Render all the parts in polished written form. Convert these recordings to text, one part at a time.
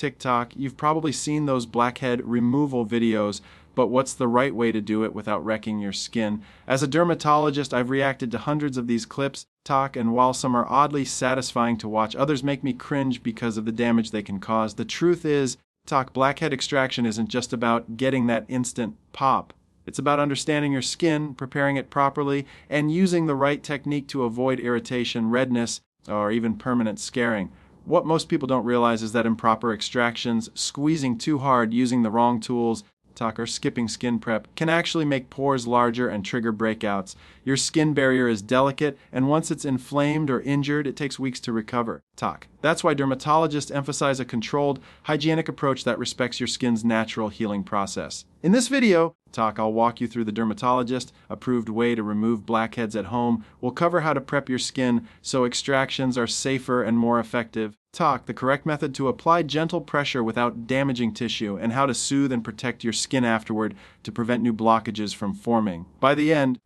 TikTok, you've probably seen those blackhead removal videos, but what's the right way to do it without wrecking your skin? As a dermatologist, I've reacted to hundreds of these clips, and while some are oddly satisfying to watch, others make me cringe because of the damage they can cause. The truth is, blackhead extraction isn't just about getting that instant pop. It's about understanding your skin, preparing it properly, and using the right technique to avoid irritation, redness, or even permanent scarring. What most people don't realize is that improper extractions, squeezing too hard, using the wrong tools, or skipping skin prep can actually make pores larger and trigger breakouts. Your skin barrier is delicate, and once it's inflamed or injured, it takes weeks to recover. That's why dermatologists emphasize a controlled, hygienic approach that respects your skin's natural healing process. In this video, I'll walk you through the dermatologist-approved way to remove blackheads at home. We'll cover how to prep your skin so extractions are safer and more effective. The correct method to apply gentle pressure without damaging tissue, and how to soothe and protect your skin afterward to prevent new blockages from forming. By the end,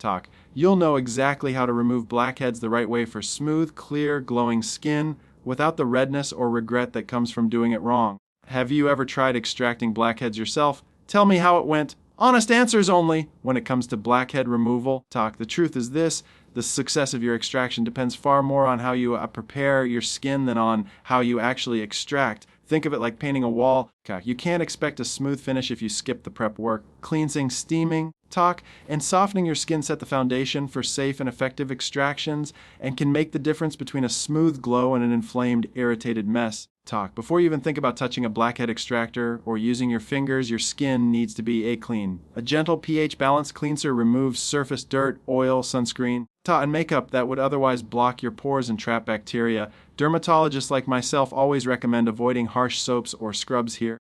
you'll know exactly how to remove blackheads the right way for smooth, clear, glowing skin without the redness or regret that comes from doing it wrong. Have you ever tried extracting blackheads yourself? Tell me how it went. Honest answers only when it comes to blackhead removal. The truth is this: the success of your extraction depends far more on how you prepare your skin than on how you actually extract. Think of it like painting a wall. You can't expect a smooth finish if you skip the prep work. Cleansing, steaming, and softening your skin set the foundation for safe and effective extractions and can make the difference between a smooth glow and an inflamed, irritated mess. Before you even think about touching a blackhead extractor or using your fingers, your skin needs to be clean. A gentle pH balance cleanser removes surface dirt, oil, sunscreen, and makeup that would otherwise block your pores and trap bacteria. Dermatologists like myself always recommend avoiding harsh soaps or scrubs here.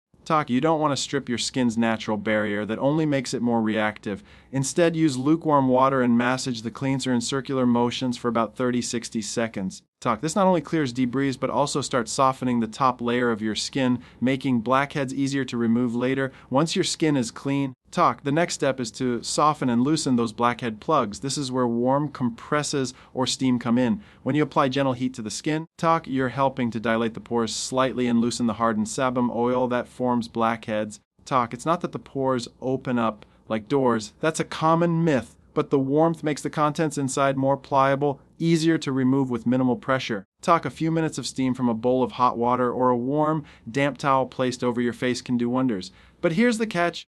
You don't want to strip your skin's natural barrier that only makes it more reactive. Instead, use lukewarm water and massage the cleanser in circular motions for about 30-60 seconds. This not only clears debris, but also starts softening the top layer of your skin, making blackheads easier to remove later. Once your skin is clean, the next step is to soften and loosen those blackhead plugs. This is where warm compresses or steam come in. When you apply gentle heat to the skin, you're helping to dilate the pores slightly and loosen the hardened sebum oil that forms blackheads. It's not that the pores open up like doors. That's a common myth, but the warmth makes the contents inside more pliable, easier to remove with minimal pressure. A few minutes of steam from a bowl of hot water or a warm, damp towel placed over your face can do wonders. But here's the catch.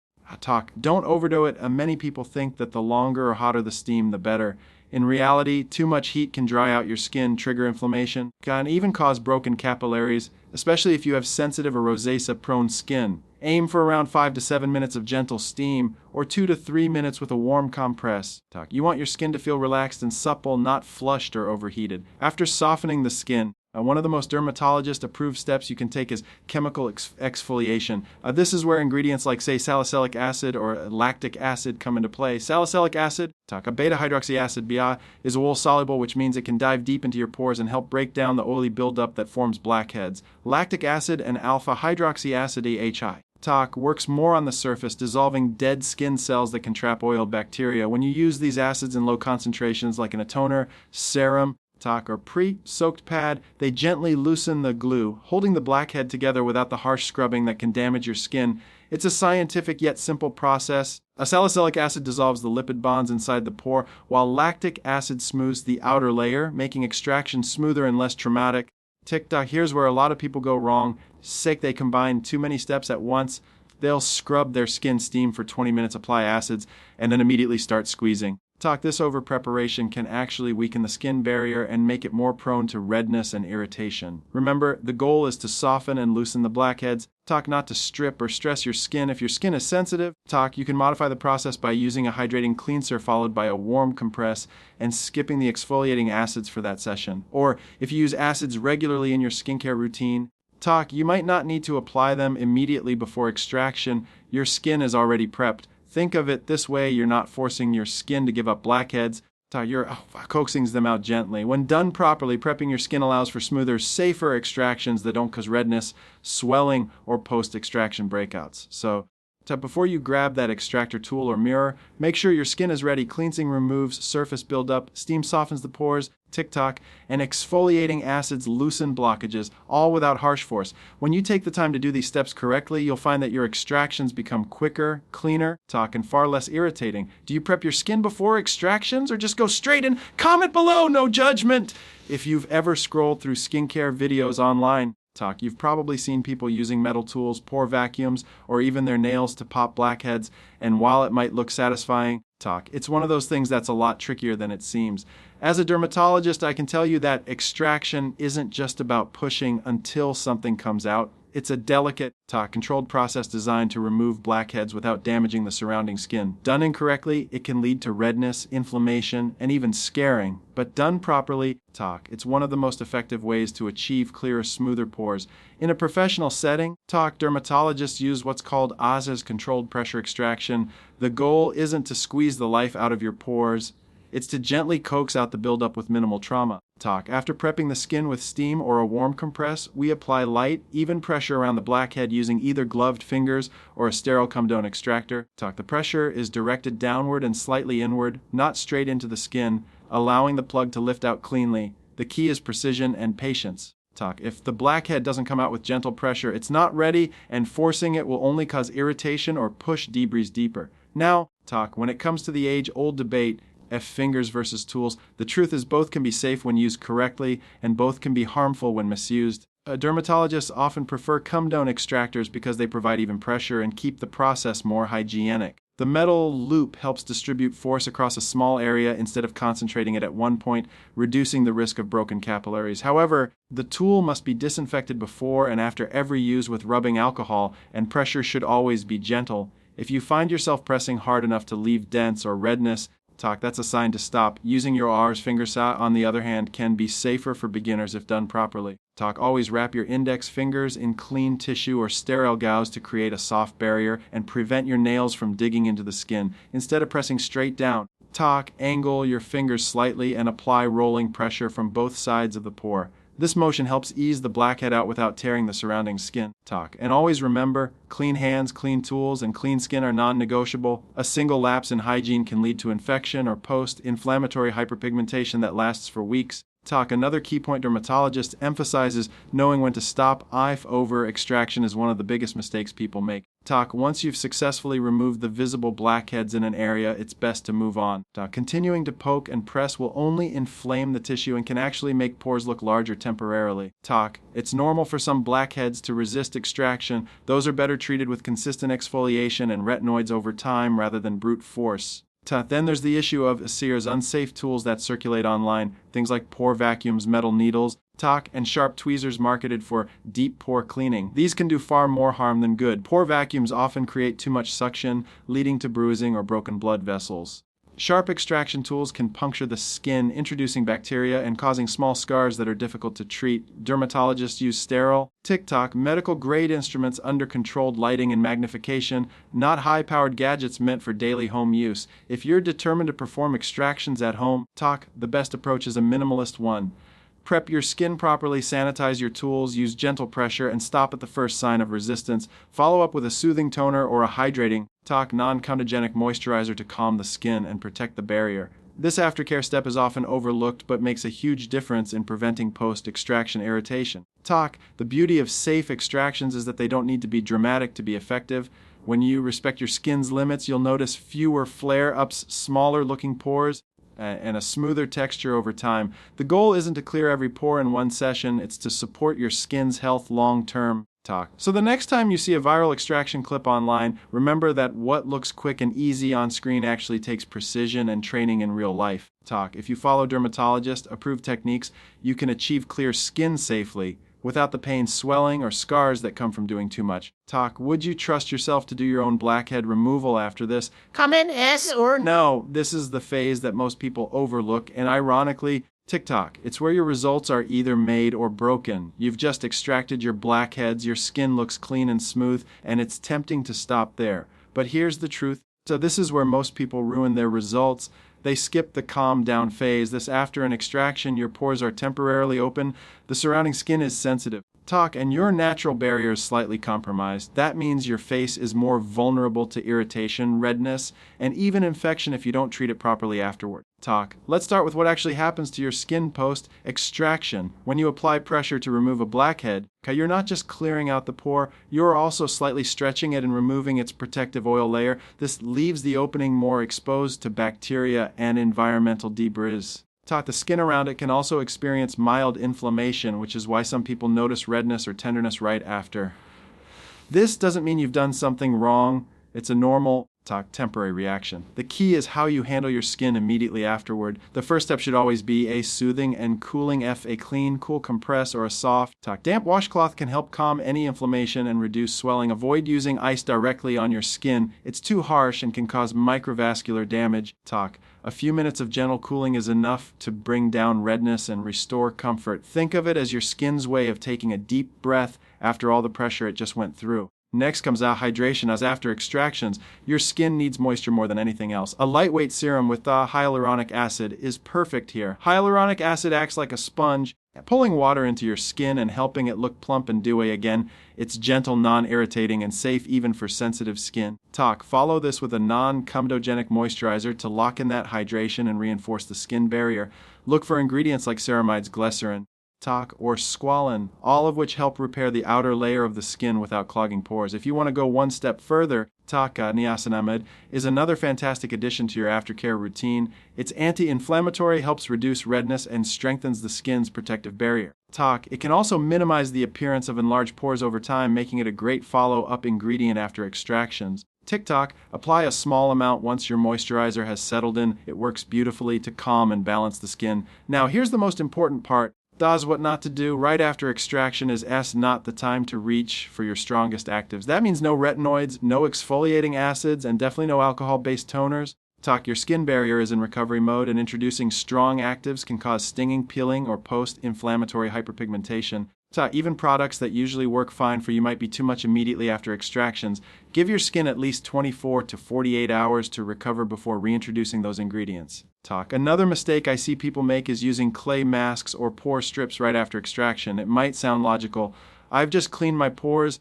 Don't overdo it. Many people think that the longer or hotter the steam, the better. In reality, too much heat can dry out your skin, trigger inflammation, and even cause broken capillaries, especially if you have sensitive or rosacea-prone skin. Aim for around 5 to 7 minutes of gentle steam, or 2 to 3 minutes with a warm compress. You want your skin to feel relaxed and supple, not flushed or overheated. After softening the skin, one of the most dermatologist-approved steps you can take is chemical exfoliation. This is where ingredients like, say, salicylic acid or lactic acid come into play. Salicylic acid, a beta-hydroxy acid, BA, is oil-soluble, which means it can dive deep into your pores and help break down the oily buildup that forms blackheads. Lactic acid and alpha-hydroxy acid, AHI, works more on the surface, dissolving dead skin cells that can trap oil bacteria. When you use these acids in low concentrations, like in a toner, serum, or pre-soaked pad, they gently loosen the glue, holding the blackhead together without the harsh scrubbing that can damage your skin. It's a scientific yet simple process. A salicylic acid dissolves the lipid bonds inside the pore, while lactic acid smooths the outer layer, making extraction smoother and less traumatic. Here's where a lot of people go wrong. They combine too many steps at once. They'll scrub their skin steam for 20 minutes, apply acids, and then immediately start squeezing. This over-preparation can actually weaken the skin barrier and make it more prone to redness and irritation. Remember, the goal is to soften and loosen the blackheads. Not to strip or stress your skin. If your skin is sensitive, you can modify the process by using a hydrating cleanser followed by a warm compress and skipping the exfoliating acids for that session. Or if you use acids regularly in your skincare routine, you might not need to apply them immediately before extraction. Your skin is already prepped. Think of it this way: you're not forcing your skin to give up blackheads. You're coaxing them out gently. When done properly, prepping your skin allows for smoother, safer extractions that don't cause redness, swelling, or post-extraction breakouts. So, before you grab that extractor tool or mirror, make sure your skin is ready. Cleansing removes surface buildup, steam softens the pores, TikTok, and exfoliating acids loosen blockages, all without harsh force. When you take the time to do these steps correctly, you'll find that your extractions become quicker, cleaner, and far less irritating. Do you prep your skin before extractions or just go straight in? Comment below, no judgment! If you've ever scrolled through skincare videos online, you've probably seen people using metal tools, pore vacuums, or even their nails to pop blackheads, and while it might look satisfying, it's one of those things that's a lot trickier than it seems. As a dermatologist, I can tell you that extraction isn't just about pushing until something comes out. It's a delicate, controlled process designed to remove blackheads without damaging the surrounding skin. Done incorrectly, it can lead to redness, inflammation, and even scarring. But done properly, it's one of the most effective ways to achieve clearer, smoother pores. In a professional setting, dermatologists use what's called ASE's controlled pressure extraction. The goal isn't to squeeze the life out of your pores. It's to gently coax out the buildup with minimal trauma. After prepping the skin with steam or a warm compress, we apply light, even pressure around the blackhead using either gloved fingers or a sterile come-down extractor. The pressure is directed downward and slightly inward, not straight into the skin, allowing the plug to lift out cleanly. The key is precision and patience. If the blackhead doesn't come out with gentle pressure, it's not ready, and forcing it will only cause irritation or push debris deeper. Now, when it comes to the age-old debate, fingers versus tools, the truth is both can be safe when used correctly, and both can be harmful when misused. Dermatologists often prefer come-down extractors because they provide even pressure and keep the process more hygienic. The metal loop helps distribute force across a small area instead of concentrating it at one point, reducing the risk of broken capillaries. However, the tool must be disinfected before and after every use with rubbing alcohol, and pressure should always be gentle. If you find yourself pressing hard enough to leave dents or redness, that's a sign to stop. Using your R's finger saw, on the other hand, can be safer for beginners if done properly. Always wrap your index fingers in clean tissue or sterile gauze to create a soft barrier and prevent your nails from digging into the skin. Instead of pressing straight down, angle your fingers slightly and apply rolling pressure from both sides of the pore. This motion helps ease the blackhead out without tearing the surrounding skin. And always remember, clean hands, clean tools, and clean skin are non-negotiable. A single lapse in hygiene can lead to infection or post-inflammatory hyperpigmentation that lasts for weeks. Another key point dermatologist emphasizes knowing when to stop. Over extraction is one of the biggest mistakes people make. Once you've successfully removed the visible blackheads in an area, it's best to move on. Continuing to poke and press will only inflame the tissue and can actually make pores look larger temporarily. It's normal for some blackheads to resist extraction. Those are better treated with consistent exfoliation and retinoids over time rather than brute force. Then there's the issue of ASER's unsafe tools that circulate online, things like pore vacuums, metal needles, and sharp tweezers marketed for deep pore cleaning. These can do far more harm than good. Pore vacuums often create too much suction, leading to bruising or broken blood vessels. Sharp extraction tools can puncture the skin, introducing bacteria and causing small scars that are difficult to treat. Dermatologists use sterile, medical-grade instruments under controlled lighting and magnification, not high-powered gadgets meant for daily home use. If you're determined to perform extractions at home, the best approach is a minimalist one. Prep your skin properly, sanitize your tools, use gentle pressure, and stop at the first sign of resistance. Follow up with a soothing toner or a hydrating, non-comedogenic moisturizer to calm the skin and protect the barrier. This aftercare step is often overlooked but makes a huge difference in preventing post-extraction irritation. The beauty of safe extractions is that they don't need to be dramatic to be effective. When you respect your skin's limits, you'll notice fewer flare-ups, smaller looking pores, and a smoother texture over time. The goal isn't to clear every pore in one session, it's to support your skin's health long-term. So the next time you see a viral extraction clip online, remember that what looks quick and easy on screen actually takes precision and training in real life. If you follow dermatologist-approved techniques, you can achieve clear skin safely without the pain, swelling, or scars that come from doing too much. Would you trust yourself to do your own blackhead removal after this? Comment yes or no. This is the phase that most people overlook, and ironically, it's where your results are either made or broken. You've just extracted your blackheads, your skin looks clean and smooth, and it's tempting to stop there. But here's the truth. This is where most people ruin their results. They skip the calm down phase. This after an extraction, your pores are temporarily open, the surrounding skin is sensitive. And your natural barrier is slightly compromised. That means your face is more vulnerable to irritation, redness, and even infection if you don't treat it properly afterward. Talk. Let's start with what actually happens to your skin post-extraction. When you apply pressure to remove a blackhead, you're not just clearing out the pore, you're also slightly stretching it and removing its protective oil layer. This leaves the opening more exposed to bacteria and environmental debris. The skin around it can also experience mild inflammation, which is why some people notice redness or tenderness right after. This doesn't mean you've done something wrong. It's a normal, temporary reaction. The key is how you handle your skin immediately afterward. The first step should always be a soothing and cooling a clean, cool compress or a soft, damp washcloth can help calm any inflammation and reduce swelling. Avoid using ice directly on your skin. It's too harsh and can cause microvascular damage. A few minutes of gentle cooling is enough to bring down redness and restore comfort. Think of it as your skin's way of taking a deep breath after all the pressure it just went through. Next comes hydration. As after extractions, your skin needs moisture more than anything else. A lightweight serum with hyaluronic acid is perfect here. Hyaluronic acid acts like a sponge, pulling water into your skin and helping it look plump and dewy again. It's gentle, non-irritating, and safe even for sensitive skin. Follow this with a non-comedogenic moisturizer to lock in that hydration and reinforce the skin barrier. Look for ingredients like ceramides, glycerin, or squalane, all of which help repair the outer layer of the skin without clogging pores. If you want to go one step further, niacinamide is another fantastic addition to your aftercare routine. It's anti-inflammatory, helps reduce redness, and strengthens the skin's protective barrier. It can also minimize the appearance of enlarged pores over time, making it a great follow-up ingredient after extractions. Apply a small amount once your moisturizer has settled in. It works beautifully to calm and balance the skin. Now, here's the most important part. What not to do right after extraction is not the time to reach for your strongest actives. That means no retinoids, no exfoliating acids, and definitely no alcohol-based toners. Your skin barrier is in recovery mode, and introducing strong actives can cause stinging, peeling, or post-inflammatory hyperpigmentation. Even products that usually work fine for you might be too much immediately after extractions. Give your skin at least 24 to 48 hours to recover before reintroducing those ingredients. Another mistake I see people make is using clay masks or pore strips right after extraction. It might sound logical. I've just cleaned my pores.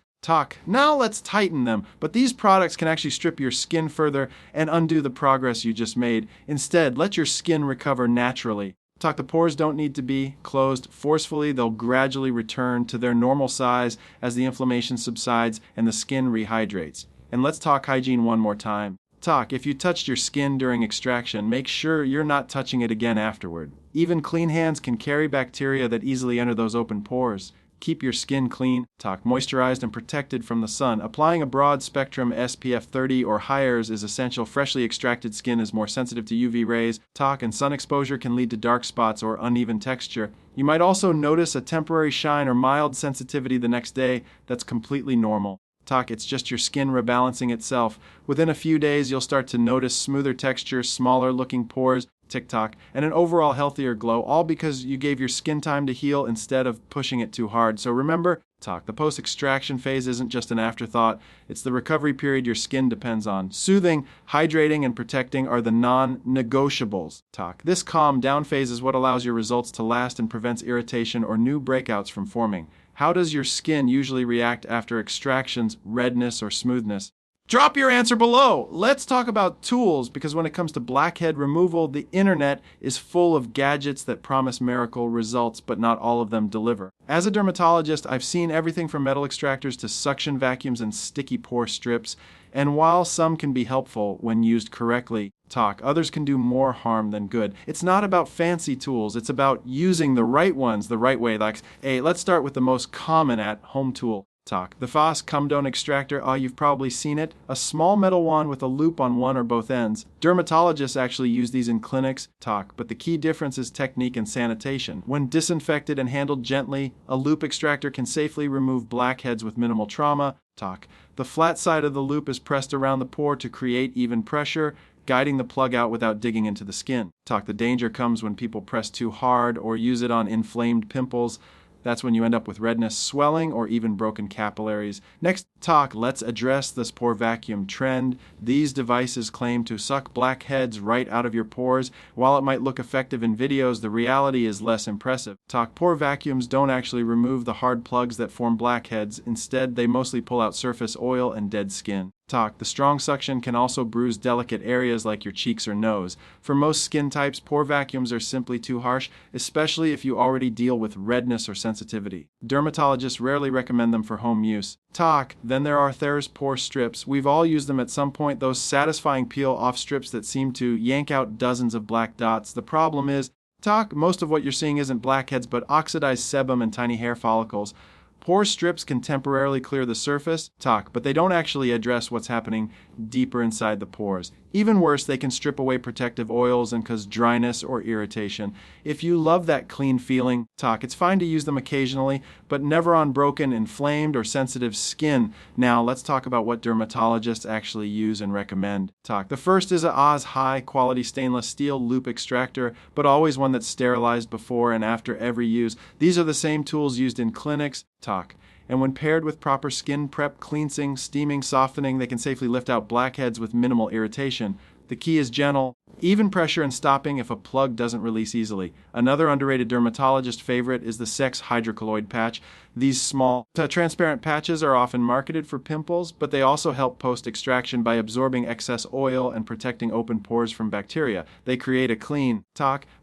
Now let's tighten them. But these products can actually strip your skin further and undo the progress you just made. Instead, let your skin recover naturally. The pores don't need to be closed forcefully. They'll gradually return to their normal size as the inflammation subsides and the skin rehydrates. And let's talk hygiene one more time. If you touched your skin during extraction, make sure you're not touching it again afterward. Even clean hands can carry bacteria that easily enter those open pores. Keep your skin clean, moisturized, and protected from the sun. Applying a broad spectrum SPF 30 or higher is essential. Freshly extracted skin is more sensitive to UV rays, and sun exposure can lead to dark spots or uneven texture. You might also notice a temporary shine or mild sensitivity the next day. That's completely normal. It's just your skin rebalancing itself. Within a few days, you'll start to notice smoother texture, smaller looking pores, and an overall healthier glow, all because you gave your skin time to heal instead of pushing it too hard. So remember, the post-extraction phase isn't just an afterthought. It's the recovery period your skin depends on. Soothing, hydrating, and protecting are the non-negotiables. This calm down phase is what allows your results to last and prevents irritation or new breakouts from forming. How does your skin usually react after extractions, redness, or smoothness? Drop your answer below. Let's talk about tools, because when it comes to blackhead removal, the internet is full of gadgets that promise miracle results, but not all of them deliver. As a dermatologist, I've seen everything from metal extractors to suction vacuums and sticky pore strips, and while some can be helpful when used correctly, others can do more harm than good. It's not about fancy tools, it's about using the right ones the right way. Let's start with the most common at-home tool. The Foss Comedone Extractor, you've probably seen it. A small metal wand with a loop on one or both ends. Dermatologists actually use these in clinics, but the key difference is technique and sanitation. When disinfected and handled gently, a loop extractor can safely remove blackheads with minimal trauma. The flat side of the loop is pressed around the pore to create even pressure, guiding the plug out without digging into the skin. The danger comes when people press too hard or use it on inflamed pimples. That's when you end up with redness, swelling, or even broken capillaries. Next, let's address this pore vacuum trend. These devices claim to suck blackheads right out of your pores. While it might look effective in videos, the reality is less impressive. Pore vacuums don't actually remove the hard plugs that form blackheads. Instead, they mostly pull out surface oil and dead skin. The strong suction can also bruise delicate areas like your cheeks or nose. For most skin types, pore vacuums are simply too harsh, especially if you already deal with redness or sensitivity. Dermatologists rarely recommend them for home use. Then there are There's pore strips. We've all used them at some point, those satisfying peel-off strips that seem to yank out dozens of black dots. The problem is, most of what you're seeing isn't blackheads but oxidized sebum and tiny hair follicles. Pore strips can temporarily clear the surface, but they don't actually address what's happening deeper inside the pores. Even worse, they can strip away protective oils and cause dryness or irritation. If you love that clean feeling, it's fine to use them occasionally, but never on broken, inflamed, or sensitive skin. Now, let's talk about what dermatologists actually use and recommend. The first is a Oz high-quality stainless steel loop extractor, but always one that's sterilized before and after every use. These are the same tools used in clinics, and when paired with proper skin prep, cleansing, steaming, softening, they can safely lift out blackheads with minimal irritation. The key is gentle, even pressure and stopping if a plug doesn't release easily. Another underrated dermatologist favorite is the Sex hydrocolloid patch. These small, transparent patches are often marketed for pimples, but they also help post-extraction by absorbing excess oil and protecting open pores from bacteria. They create a clean,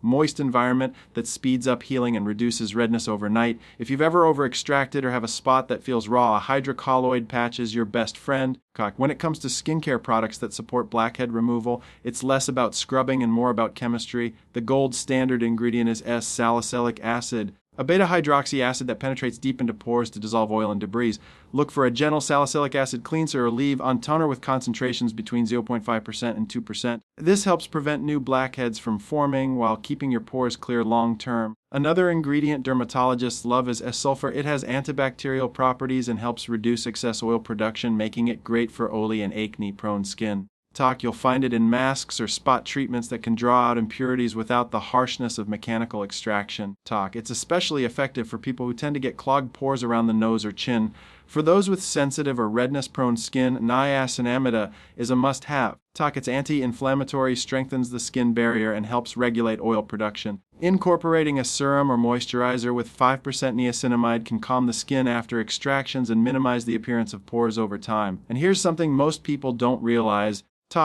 moist environment that speeds up healing and reduces redness overnight. If you've ever over-extracted or have a spot that feels raw, a hydrocolloid patch is your best friend. When it comes to skincare products that support blackhead removal, it's less about scrubbing and more about chemistry. The gold standard ingredient is S-salicylic acid, a beta-hydroxy acid that penetrates deep into pores to dissolve oil and debris. Look for a gentle salicylic acid cleanser or leave on toner with concentrations between 0.5% and 2%. This helps prevent new blackheads from forming while keeping your pores clear long-term. Another ingredient dermatologists love is S-sulfur. It has antibacterial properties and helps reduce excess oil production, making it great for oily and acne-prone skin. You'll find it in masks or spot treatments that can draw out impurities without the harshness of mechanical extraction. It's especially effective for people who tend to get clogged pores around the nose or chin. For those with sensitive or redness-prone skin, niacinamide is a must-have. It's anti-inflammatory, strengthens the skin barrier, and helps regulate oil production. Incorporating a serum or moisturizer with 5% niacinamide can calm the skin after extractions and minimize the appearance of pores over time. And here's something most people don't realize.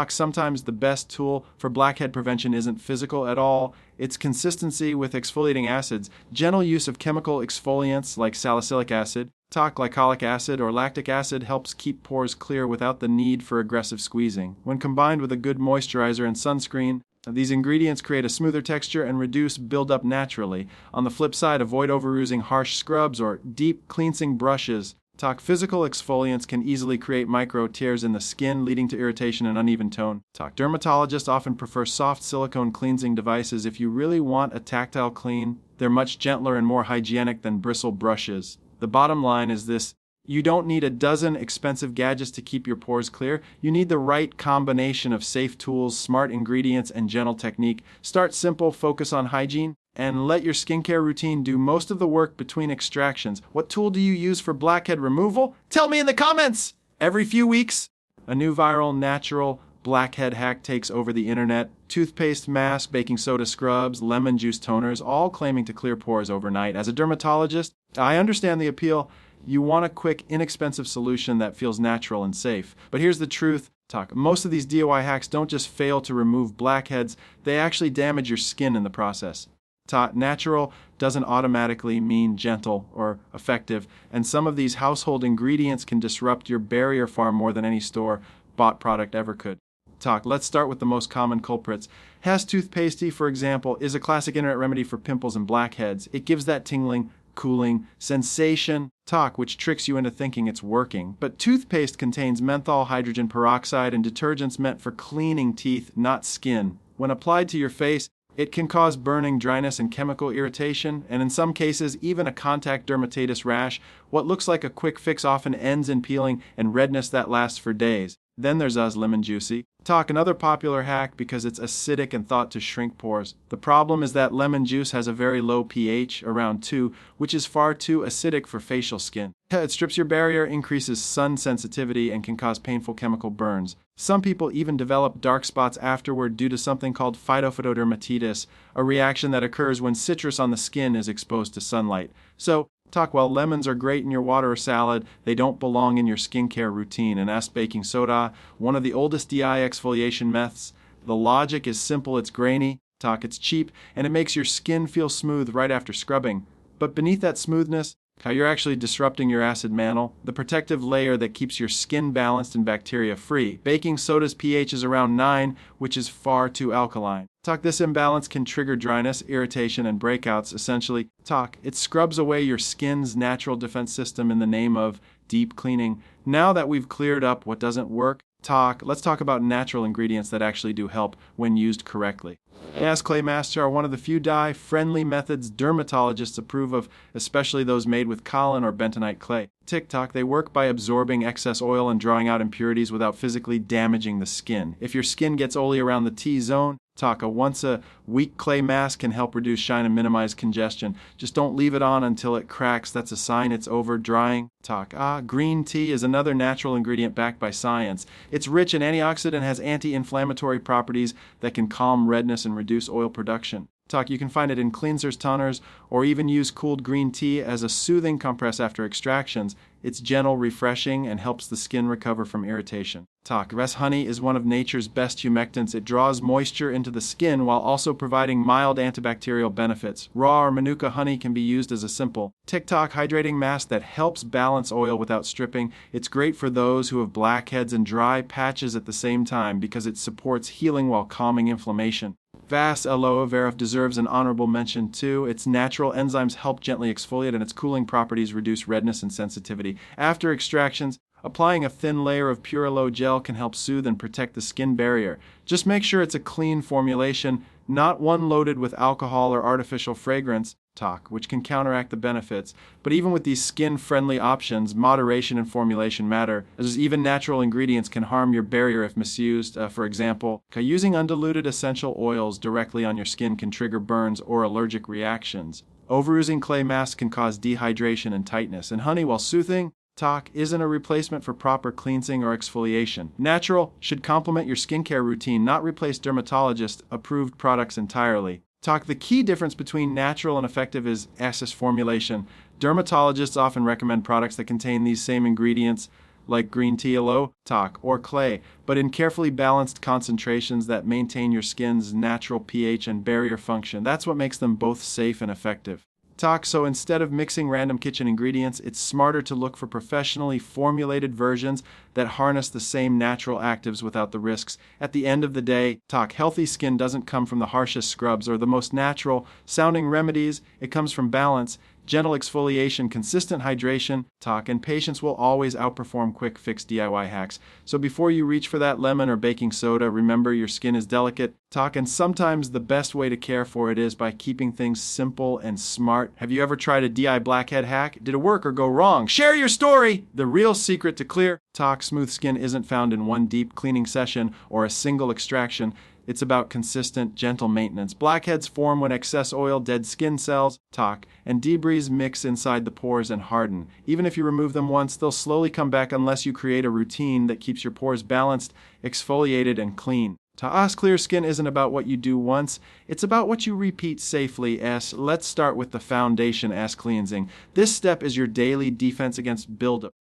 Sometimes the best tool for blackhead prevention isn't physical at all. It's consistency with exfoliating acids. Gentle use of chemical exfoliants like salicylic acid, glycolic acid, or lactic acid helps keep pores clear without the need for aggressive squeezing. When combined with a good moisturizer and sunscreen, these ingredients create a smoother texture and reduce buildup naturally. On the flip side, avoid overusing harsh scrubs or deep cleansing brushes. Physical exfoliants can easily create micro tears in the skin, leading to irritation and uneven tone. Dermatologists often prefer soft silicone cleansing devices. If you really want a tactile clean, they're much gentler and more hygienic than bristle brushes. The bottom line is this: you don't need a dozen expensive gadgets to keep your pores clear. You need the right combination of safe tools, smart ingredients, and gentle technique. Start simple, focus on hygiene, and let your skincare routine do most of the work between extractions. What tool do you use for blackhead removal? Tell me in the comments! Every few weeks, a new viral, natural blackhead hack takes over the internet. Toothpaste masks, baking soda scrubs, lemon juice toners, all claiming to clear pores overnight. As a dermatologist, I understand the appeal. You want a quick, inexpensive solution that feels natural and safe. But here's the truth. Most of these DIY hacks don't just fail to remove blackheads, they actually damage your skin in the process. Natural doesn't automatically mean gentle or effective, and some of these household ingredients can disrupt your barrier far more than any store-bought product ever could. Let's start with the most common culprits. Hess toothpaste, for example, is a classic internet remedy for pimples and blackheads. It gives that tingling, cooling sensation, which tricks you into thinking it's working. But toothpaste contains menthol hydrogen peroxide and detergents meant for cleaning teeth, not skin. When applied to your face, it can cause burning, dryness, and chemical irritation, and in some cases, even a contact dermatitis rash. What looks like a quick fix often ends in peeling and redness that lasts for days. Then there's lemon juicy. Another popular hack because it's acidic and thought to shrink pores. The problem is that lemon juice has a very low pH, around 2, which is far too acidic for facial skin. It strips your barrier, increases sun sensitivity, and can cause painful chemical burns. Some people even develop dark spots afterward due to something called phytophytodermatitis, a reaction that occurs when citrus on the skin is exposed to sunlight. So, While lemons are great in your water or salad, they don't belong in your skincare routine. And as baking soda, one of the oldest DI exfoliation methods, the logic is simple, it's grainy, it's cheap, and it makes your skin feel smooth right after scrubbing. But beneath that smoothness, you're actually disrupting your acid mantle, the protective layer that keeps your skin balanced and bacteria-free. Baking soda's pH is around 9, which is far too alkaline. This imbalance can trigger dryness, irritation, and breakouts. Essentially, it scrubs away your skin's natural defense system in the name of deep cleaning. Now that we've cleared up what doesn't work, let's talk about natural ingredients that actually do help when used correctly. As clay masks are one of the few dye-friendly methods dermatologists approve of, especially those made with kaolin or bentonite clay. They work by absorbing excess oil and drawing out impurities without physically damaging the skin. If your skin gets oily around the T-zone, a once-a-week clay mask can help reduce shine and minimize congestion. Just don't leave it on until it cracks. That's a sign it's over drying. Green tea is another natural ingredient backed by science. It's rich in antioxidant and has anti-inflammatory properties that can calm redness and reduce oil production. You can find it in cleansers, toners, or even use cooled green tea as a soothing compress after extractions. It's gentle, refreshing, and helps the skin recover from irritation. Rest honey is one of nature's best humectants. It draws moisture into the skin while also providing mild antibacterial benefits. Raw or manuka honey can be used as a simple hydrating mask that helps balance oil without stripping. It's great for those who have blackheads and dry patches at the same time because it supports healing while calming inflammation. Vast aloe vera deserves an honorable mention too. Its natural enzymes help gently exfoliate and its cooling properties reduce redness and sensitivity. After extractions, applying a thin layer of pure aloe gel can help soothe and protect the skin barrier. Just make sure it's a clean formulation, not one loaded with alcohol or artificial fragrance, which can counteract the benefits. But even with these skin-friendly options, moderation and formulation matter, as even natural ingredients can harm your barrier if misused. For example, using undiluted essential oils directly on your skin can trigger burns or allergic reactions. Overusing clay masks can cause dehydration and tightness, and honey, while soothing, isn't a replacement for proper cleansing or exfoliation. Natural should complement your skincare routine, not replace dermatologist-approved products entirely. The key difference between natural and effective is formulation. Dermatologists often recommend products that contain these same ingredients, like green tea, aloe, or clay, but in carefully balanced concentrations that maintain your skin's natural pH and barrier function. That's what makes them both safe and effective. So instead of mixing random kitchen ingredients, it's smarter to look for professionally formulated versions that harness the same natural actives without the risks. At the end of the day, healthy skin doesn't come from the harshest scrubs or the most natural sounding remedies. It comes from balance, gentle exfoliation, consistent hydration, and patience will always outperform quick fix DIY hacks. So before you reach for that lemon or baking soda, remember your skin is delicate, and sometimes the best way to care for it is by keeping things simple and smart. Have you ever tried a DI blackhead hack? Did it work or go wrong? Share your story! The real secret to clear, smooth skin isn't found in one deep cleaning session or a single extraction. It's about consistent, gentle maintenance. Blackheads form when excess oil, dead skin cells, and debris mix inside the pores and harden. Even if you remove them once, they'll slowly come back unless you create a routine that keeps your pores balanced, exfoliated, and clean. Clear skin isn't about what you do once, it's about what you repeat safely. Let's start with the foundation, cleansing. This step is your daily defense against buildup.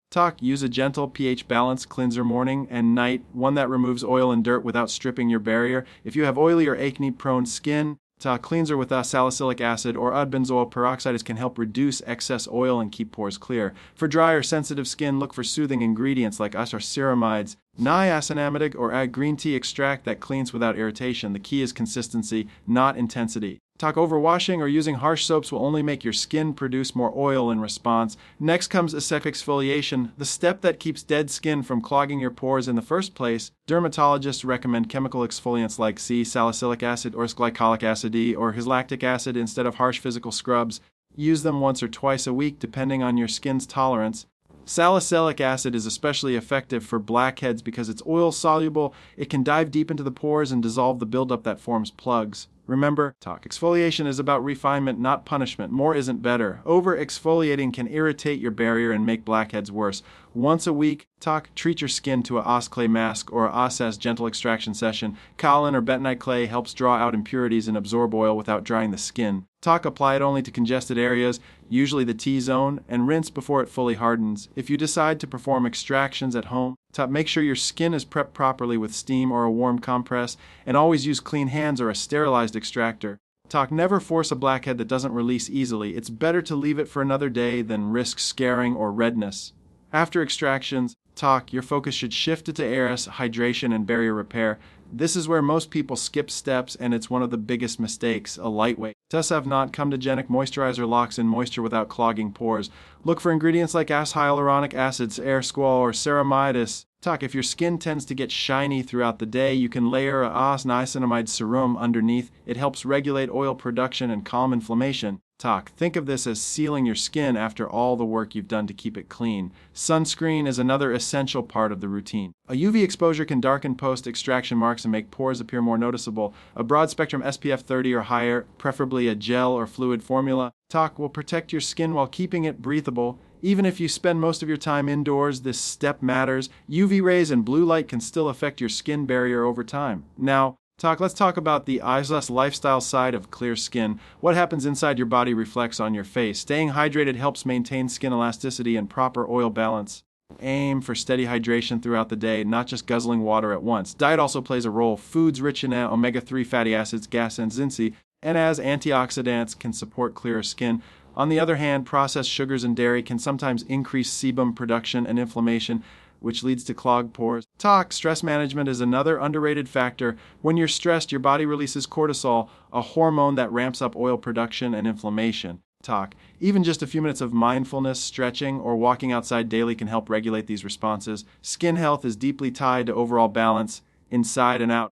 Use a gentle pH balance cleanser morning and night, one that removes oil and dirt without stripping your barrier. If you have oily or acne-prone skin, cleanser with salicylic acid or benzoyl peroxide can help reduce excess oil and keep pores clear. For dry or sensitive skin, look for soothing ingredients like ceramides, niacinamide, or green tea extract that cleans without irritation. The key is consistency, not intensity. Overwashing or using harsh soaps will only make your skin produce more oil in response. Next comes aseptic exfoliation, the step that keeps dead skin from clogging your pores in the first place. Dermatologists recommend chemical exfoliants like salicylic acid or glycolic acid or lactic acid instead of harsh physical scrubs. Use them once or twice a week depending on your skin's tolerance. Salicylic acid is especially effective for blackheads because it's oil-soluble. It can dive deep into the pores and dissolve the buildup that forms plugs. Remember, exfoliation is about refinement, not punishment. More isn't better. Over-exfoliating can irritate your barrier and make blackheads worse. Once a week, treat your skin to a clay mask or a gentle extraction session. Kaolin or bentonite clay helps draw out impurities and absorb oil without drying the skin. Talk, apply it only to congested areas, usually the T-zone, and rinse before it fully hardens. If you decide to perform extractions at home, make sure your skin is prepped properly with steam or a warm compress, and always use clean hands or a sterilized extractor. Never force a blackhead that doesn't release easily. It's better to leave it for another day than risk scarring or redness. After extractions, your focus should shift to airless hydration and barrier repair. This is where most people skip steps, and it's one of the biggest mistakes. A lightweight, have not comedogenic moisturizer locks in moisture without clogging pores. Look for ingredients like hyaluronic acids, air squal, or ceramides. If your skin tends to get shiny throughout the day, you can layer a niacinamide serum underneath. It helps regulate oil production and calm inflammation. Think of this as sealing your skin after all the work you've done to keep it clean. Sunscreen is another essential part of the routine. A UV exposure can darken post-extraction marks and make pores appear more noticeable. A broad-spectrum SPF 30 or higher, preferably a gel or fluid formula, will protect your skin while keeping it breathable. Even if you spend most of your time indoors, this step matters. UV rays and blue light can still affect your skin barrier over time. Now, let's talk about the lifestyle side of clear skin. What happens inside your body reflects on your face. Staying hydrated helps maintain skin elasticity and proper oil balance. Aim for steady hydration throughout the day, not just guzzling water at once. Diet also plays a role. Foods rich in omega-3 fatty acids, gas, and zinc, and as antioxidants can support clearer skin. On the other hand, processed sugars and dairy can sometimes increase sebum production and inflammation, which leads to clogged pores. Stress management is another underrated factor. When you're stressed, your body releases cortisol, a hormone that ramps up oil production and inflammation. Even just a few minutes of mindfulness, stretching, or walking outside daily can help regulate these responses. Skin health is deeply tied to overall balance, inside and out.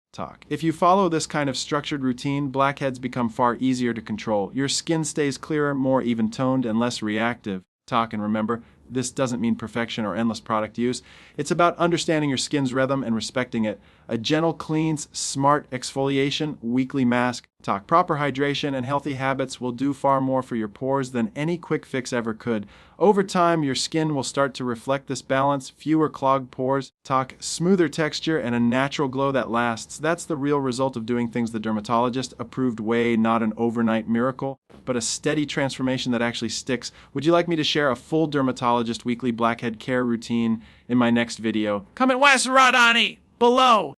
If you follow this kind of structured routine, blackheads become far easier to control. Your skin stays clearer, more even-toned, and less reactive. And remember, this doesn't mean perfection or endless product use. It's about understanding your skin's rhythm and respecting it. A gentle cleans, smart exfoliation, weekly mask, proper hydration, and healthy habits will do far more for your pores than any quick fix ever could. Over time, your skin will start to reflect this balance, fewer clogged pores, smoother texture, and a natural glow that lasts. That's the real result of doing things the dermatologist-approved way, not an overnight miracle, but a steady transformation that actually sticks. Would you like me to share a full dermatologist weekly blackhead care routine in my next video? Comment West Rodani below.